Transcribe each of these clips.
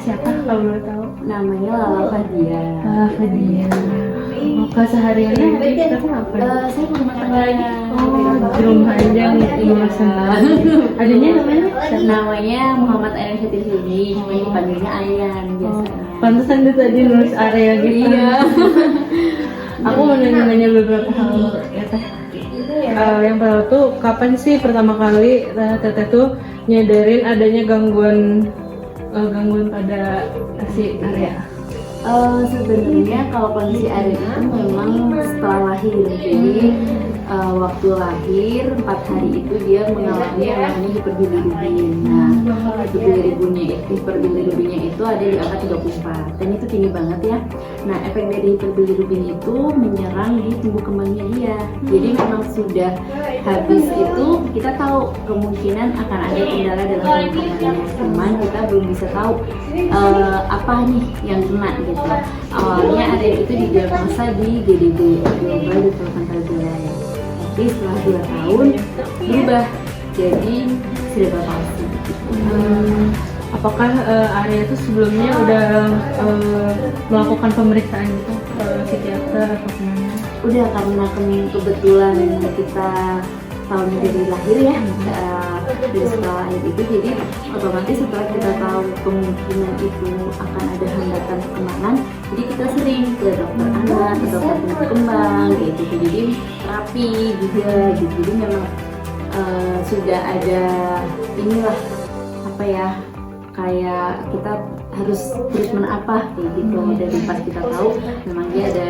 siapa kalau boleh tahu? Namanya Lala Fadia. Fadia. Oh, kesehariannya kita apa? Saya rumah tangga. Di rumah aja nih, senang. Adanya namanya? Namanya Muhammad Aryan Syatirsini, cuma dipanggilnya Aryan biasanya. Pantesan dia tadi nulis area gitu. Iya. Aku mau nanya beberapa hal ya teh. Yang pertama tuh kapan sih pertama kali teteh tuh nyadarin adanya gangguan pada si Arya? Sebenarnya kalau kondisi Arya itu memang setelah lahir, jadi waktu lahir 4 hari itu dia mengalami yang namanya hiperbilirubin. Nah, hiperbilirubinnya itu ada di angka 34 dan itu tinggi banget ya. Nah, efek dari hiperbilirubin itu menyerang di tumbuh kembangnya dia. Jadi memang sudah habis itu kita tahu kemungkinan akan ada kendala dalam tumbuh kembangnya. Cuman kita belum bisa tahu apa nih yang kena gitu. Awalnya Arya itu didiagnosa di GDB, Global Developmental Delay. Tapi setelah 2 tahun berubah jadi cerebral palsy. Apakah Arya itu sebelumnya udah melakukan pemeriksaan gitu ke psikiater atau kemana? Udah, karena kebetulan kita tahunnya dari lahir ya, dari setelah lahir itu, jadi otomatis setelah kita tahu kemungkinan itu akan ada hambatan perkembangan, jadi kita sering ke dokter anak, ke dokter tumbuh kembang gitu. Jadi terapi juga gitu. Jadi memang sudah ada inilah apa ya, kayak kita harus treatment apa kayak gitu. Dari pas kita tahu memang dia ada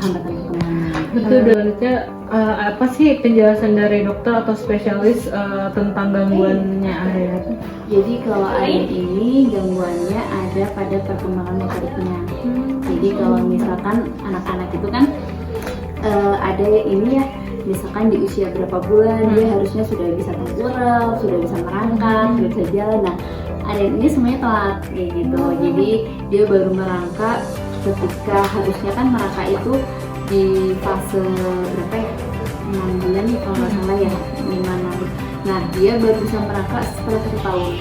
hambatan perkembangan. Betul, selanjutnya apa sih penjelasan dari dokter atau spesialis tentang gangguannya Arya? Jadi kalau Arya ini gangguannya ada pada perkembangan motoriknya. Jadi kalau misalkan anak-anak itu kan ada ini ya, misalkan di usia berapa bulan dia harusnya sudah bisa tengkurap, sudah bisa merangkak, sudah bisa jalan. Nah, Arya ini semuanya telat kayak gitu. Jadi dia baru merangkak ketika harusnya kan merangkak itu di fase berapa ya? 6 bulan nih kalau nggak salah ya, 5-6. Nah, dia baru bisa merangkak setelah 1 tahun.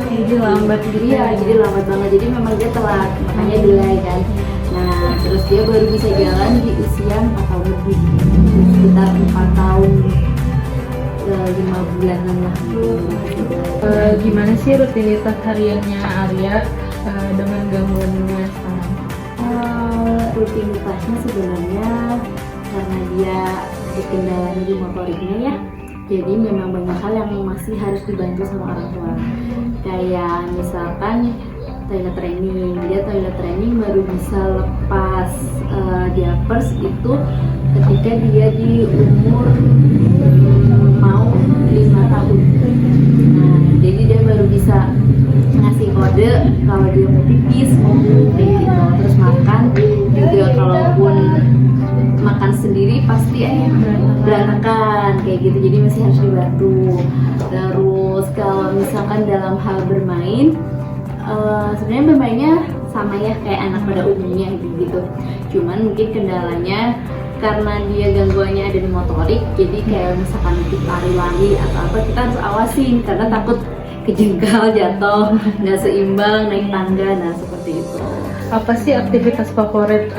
Jadi lambat gitu. Iya, jadi lambat banget. Jadi memang dia telat, makanya delay kan. Nah, terus dia baru bisa jalan di usia 4 tahun lebih, sekitar 4 tahun 5 bulanan lah. Gimana sih rutinitas hariannya Arya dengan gangguannya sekarang? Rutinitasnya sebenarnya karena dia kendalanya di motoriknya ya, jadi memang banyak hal yang masih harus dibantu sama orang tua. Kayak misalkan toilet training, dia toilet training baru bisa lepas diapers itu ketika dia di umur mau 5 tahun. Nah, jadi dia baru bisa ngasih kode kalau dia mau pipis, mau kayak gitu. Terus makan juga, kalaupun makan sendiri pasti berantakan kayak gitu, jadi masih harus dibantu. Terus kalau misalkan dalam hal bermain, sebenarnya bermainnya sama ya kayak anak pada umumnya gitu. Cuman mungkin kendalanya karena dia gangguannya ada di motorik, jadi kayak misalkan lari-lari atau apa, kita harus awasin karena takut kejengkal, jatuh, nggak seimbang, naik tangga, nah seperti itu. Apa sih aktivitas favorit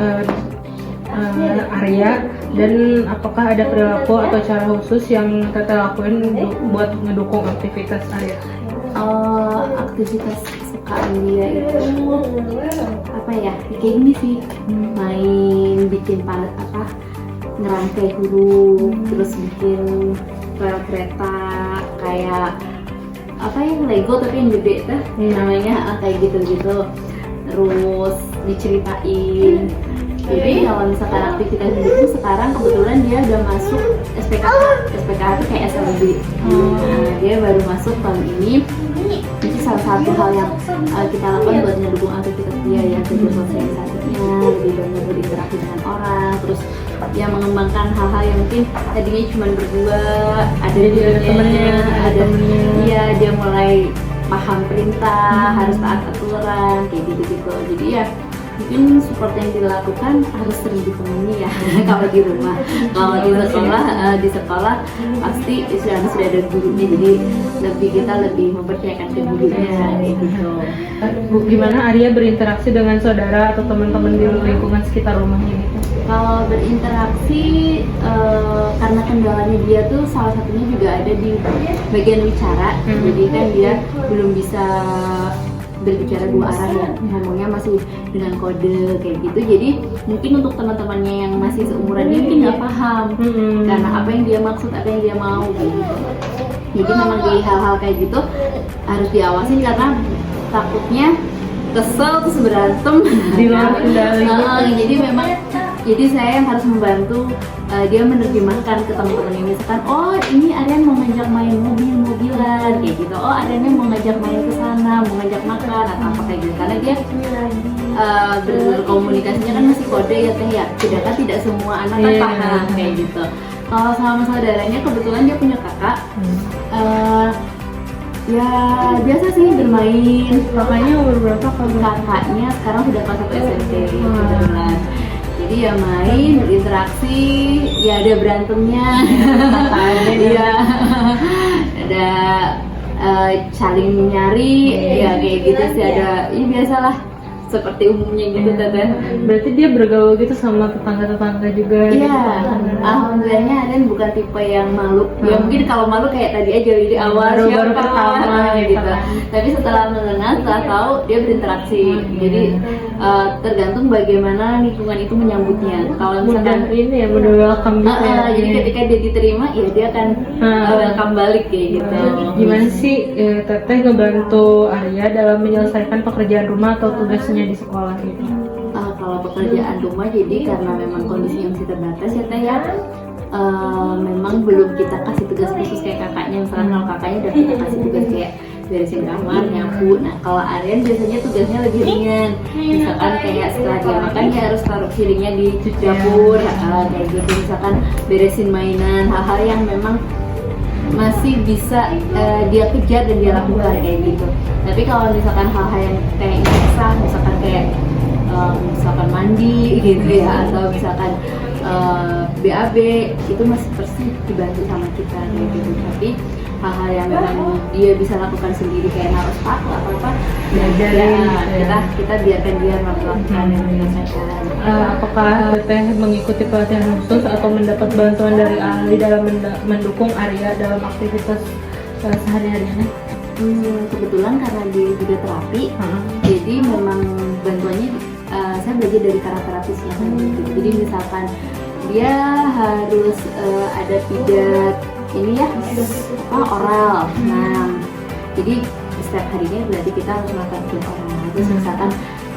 Arya, dan apakah ada perilaku atau cara khusus yang Teteh lakuin buat ngedukung aktivitas Arya? Aktivitas kesukaan dia itu apa ya, kayak gini sih, main bikin palet apa, ngerangkai huruf, terus bikin kereta kayak apa ya, Lego tapi yang gede tuh namanya, kayak gitu-gitu. Terus diceritain. Jadi kalau misalkan aktivitas itu sekarang kebetulan dia udah masuk SPKH. SPKH itu kayak SLB. Nah, dia baru masuk tahun ini. Itu salah satu hal yang kita lakukan buat mendukung aktivitas dia, ya, belajar sosialisasinya, lebih banyak berinteraksi dengan orang, terus ya mengembangkan hal-hal yang mungkin tadinya cuma berdua, ada temennya, ada iya, dia mulai paham perintah, harus taat aturan, kayak gitu-gitu. Jadi ya mungkin support yang dilakukan harus sering ditemani ya kalau di rumah. Kalau di sekolah pasti sudah ada gurunya, jadi kita lebih mempercayakan ke gurunya kayak gitu. Bu, gimana Arya berinteraksi dengan saudara atau teman-teman di lingkungan sekitar rumahnya gitu? Kalau berinteraksi, karena kendalanya dia tuh salah satunya juga ada di bagian bicara, jadi kan dia belum bisa berbicara dua arah ya, ngomongnya masih dengan kode kayak gitu. Jadi mungkin untuk teman-temannya yang masih seumuran dia mungkin nggak paham karena apa yang dia maksud, apa yang dia mau gitu. Jadi memang di hal-hal kayak gitu harus diawasin karena takutnya kesel terus berantem Di luar kendali. jadi memang saya yang harus membantu dia menerjemahkan ke teman-teman ini. Misalkan, oh ini Aryan mau ngajak main mobil-mobilan kayak gitu, oh Aryannya mau ngajak main ke sana, mau ngajak makan atau apa kayak gitu, karena dia berkomunikasinya kan masih kode ya teh ya, sedangkan tidak semua anak kan paham kayak gitu. Kalau sama saudaranya kebetulan dia punya kakak, ya biasa sih bermain. Kakaknya umur berapa kalau? Kakaknya sekarang sudah kelas 1 SMP kebetulan. Jadi ya main, berinteraksi, ya ada berantemnya, iya, ada saling nyari, ya kayak gitu sih, ada, ya biasalah seperti umumnya gitu teteh. Berarti dia bergaul gitu sama tetangga-tetangga juga? Iya, alhamdulillahnya Aden bukan tipe yang malu. Ya mungkin kalau malu kayak tadi aja di awal baru pertama gitu. Tapi setelah mengenal, setelah tahu dia berinteraksi. Jadi tergantung bagaimana lingkungan itu menyambutnya. Kalau misalkan ini ya mudah welcome gitu ya. Jadi ketika dia diterima, ya dia akan welcome balik kayak gitu. Gimana sih teteh ngebantu Arya dalam menyelesaikan pekerjaan rumah atau tugasnya di sekolah gitu? Kalau pekerjaan rumah, jadi karena memang kondisinya masih terbatas ya teh ya, memang belum kita kasih tugas khusus kayak kakaknya. Misalkan kalau kakaknya udah kita kasih tugas kayak beresin kamar, nyapu. Nah kalau Aryan biasanya tugasnya lebih ringan, misalkan kayak setelah dia makan dia harus taruh piringnya di dapur, kayak gitu. Misalkan beresin mainan, hal-hal yang memang masih bisa dia kejar dan dia lakukan kayak gitu. Tapi kalau misalkan hal-hal yang kayak instan, misalkan kayak misalkan mandi gitu ya, atau misalkan BAB, itu masih pasti dibantu sama kita kayak gitu. Tapi hal-hal yang memang dia bisa lakukan sendiri kayak naruh sepatu atau apa, kita biarkan dia melakukan yang menyelesaikan. Apakah teteh mengikuti pelatihan khusus atau mendapat bantuan dari ahli dalam mendukung Arya dalam aktivitas sehari-harinya? Kebetulan karena dia juga terapi, jadi memang bantuannya saya belajar dari para terapis yang gitu. Jadi misalkan dia harus ada pijat ini ya, oral. Nah, jadi setiap harinya berarti kita harus melakukan pijat oral. Terus misalkan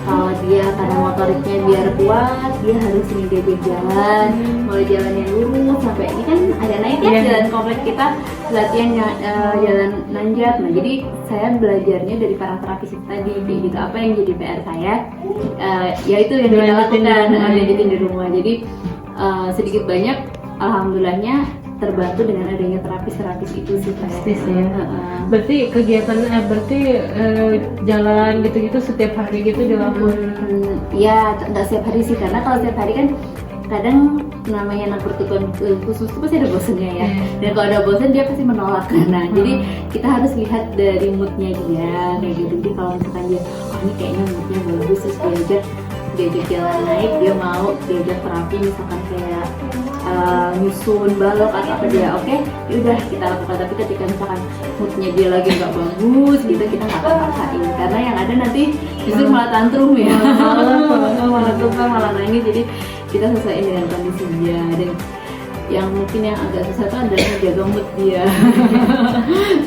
kalau dia karena motoriknya biar kuat, dia harus ini diajak jalan, mulai jalannya lurus sampai ini kan ada naik ya, jalan komplek kita latihan jalan nanjak. Nah jadi saya belajarnya dari para terapis tadi kayak gitu. Apa yang jadi PR saya, ya itu yang kita lakukan, lanjutin di rumah. Jadi sedikit banyak alhamdulillahnya terbantu dengan adanya terapis itu sih pasti sih. Berarti kegiatan jalan gitu-gitu setiap hari gitu dilakukan? Ya nggak setiap hari sih, karena kalau setiap hari kan kadang namanya anak berkebutuhan khusus itu pasti ada bosannya ya. Dan kalau ada bosan dia pasti menolak. Nah jadi kita harus lihat dari moodnya dia kayak gitu. Jadi kalau misalkan dia, oh ini kayaknya moodnya bagus, terus diajak jalan naik, dia mau diajak terapi misalkan kayak nyusun balok atau apa, dia oke, yaudah kita lakukan. Tapi ketika misalkan moodnya dia lagi nggak bagus gitu, kita nggak akan paksain, karena yang ada nanti justru malah tantrum ya, malah tukar, malah nangis. Jadi kita sesuaiin dengan kondisi dia. Dan yang mungkin yang agak susah itu adalah jaga mood dia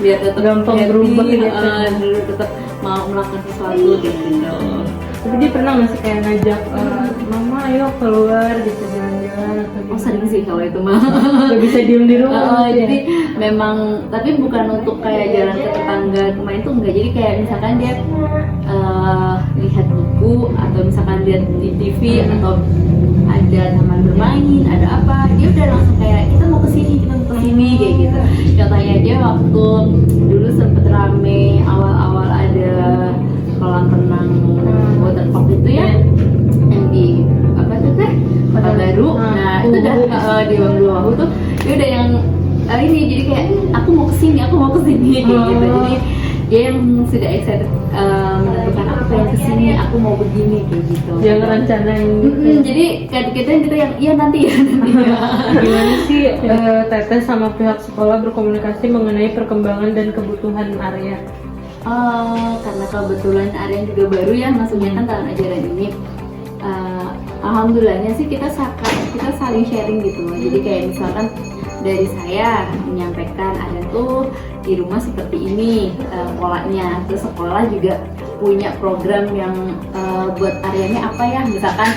biar tetap gampang berubah gitu, tetap mau melakukan sesuatu gitu. Tapi dia pernah masih kayak ngajak mama ayo keluar gitu jalan-jalan atau gitu? Oh sering sih kalau itu mah. Gak bisa diem di rumah. Jadi memang, tapi bukan untuk kayak jalan ke tetangga kemarin tuh enggak. Jadi kayak misalkan dia lihat buku atau misalkan lihat di TV atau ada teman bermain, ada apa, dia udah langsung kayak kita mau kesini kayak gitu. Contohnya aja waktu dulu sempet rame awal-awal ada kolam renang waterpark itu ya, di bawah dua bahu tuh dia udah yang ini, jadi kayak aku mau kesini kayak gitu. Jadi dia yang sudah excited menentukan aku pengen kesini, aku mau begini kayak gitu. Yang rencanain. Jadi kita yang iya nanti ya. Gimana sih Teteh sama pihak sekolah berkomunikasi mengenai perkembangan dan kebutuhan Arya? Karena kebetulan Aryan juga baru ya masuknya kan tahun ajaran ini. Alhamdulillahnya sih kita saling sharing gitu. Jadi kayak misalkan dari saya menyampaikan Aryan tuh di rumah seperti ini polanya, terus sekolah juga punya program yang buat Aryannya apa ya, misalkan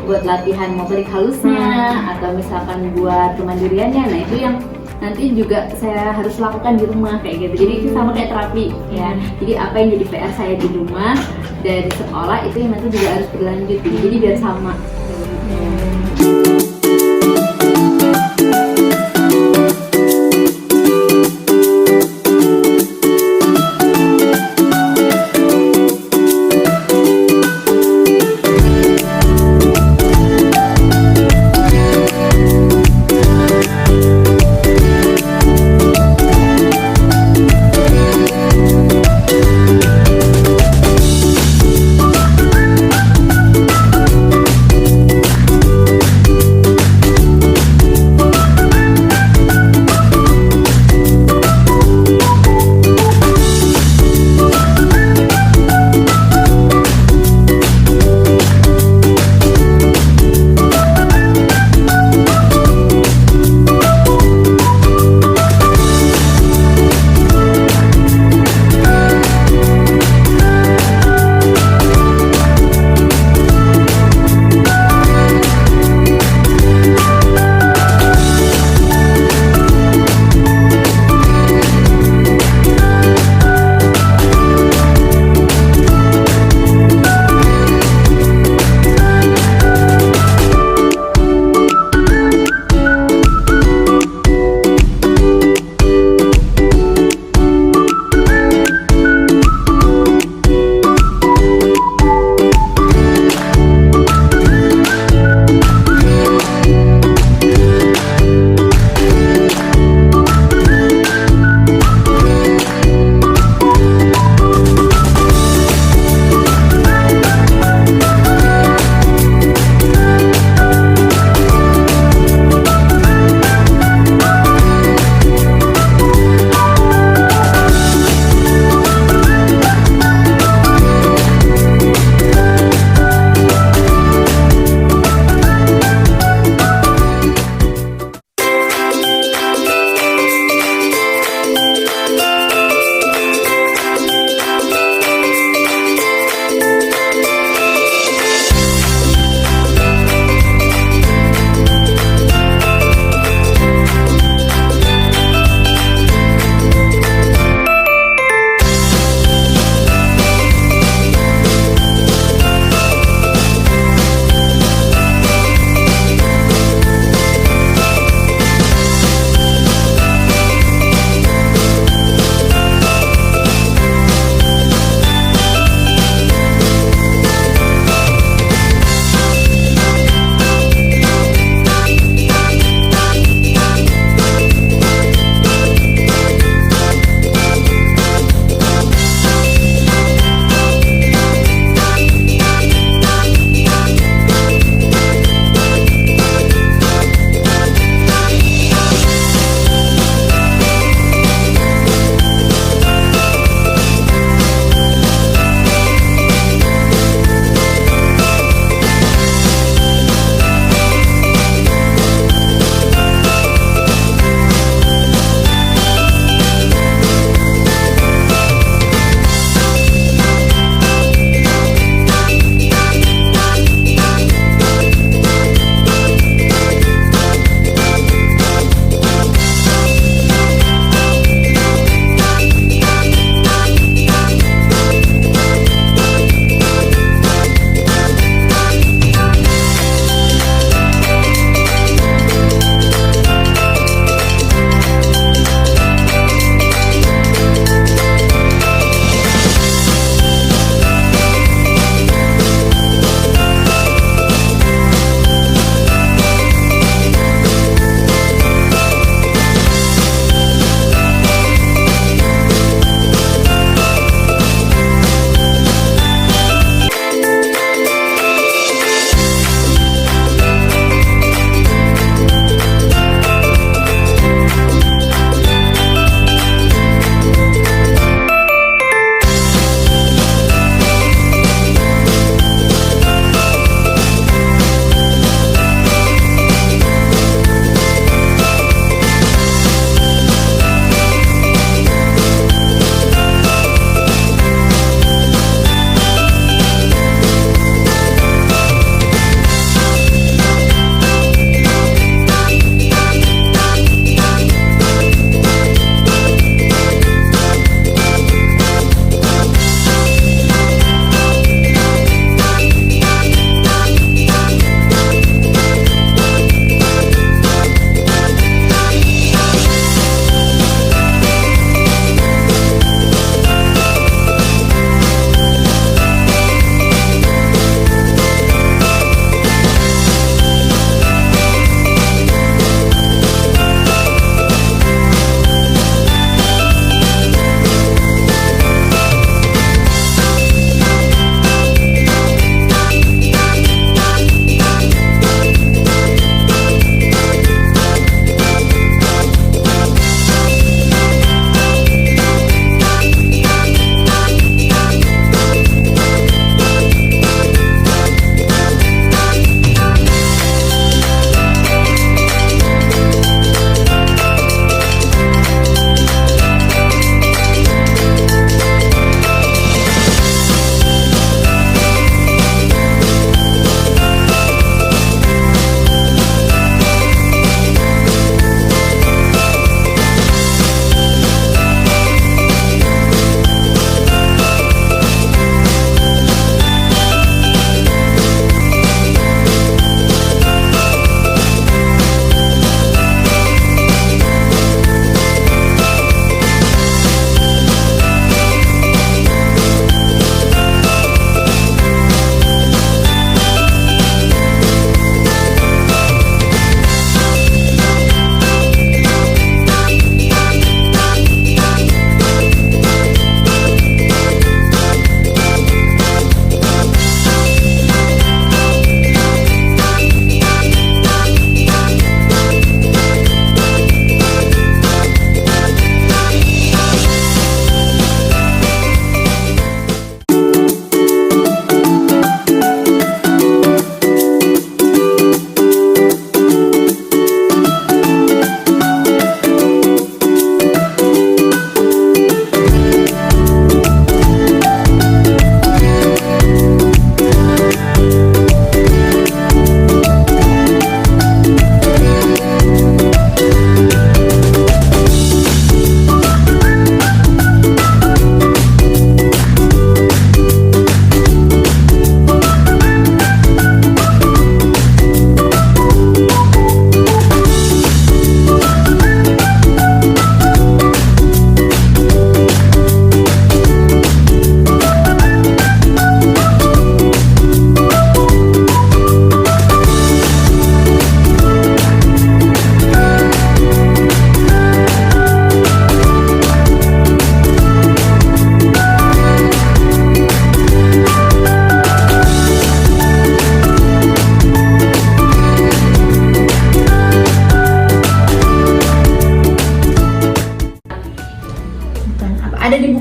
buat latihan motorik halusnya atau misalkan buat kemandiriannya. Nah itu yang nanti juga saya harus lakukan di rumah kayak gitu. Jadi itu sama kayak terapi ya. Jadi apa yang jadi PR saya di rumah dari sekolah itu yang nanti juga harus berlanjut. Jadi biar sama.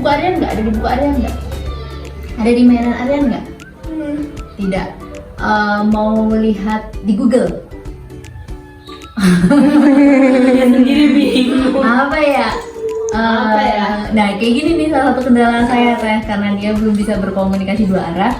buku Aryan nggak? Ada di buku Aryan nggak? Ada di mainan Aryan nggak? Tidak. Mau lihat di Google? Sendiri bingung. Apa ya? Apa ya? Nah kayak gini nih salah satu kendala saya teh, karena dia belum bisa berkomunikasi dua arah.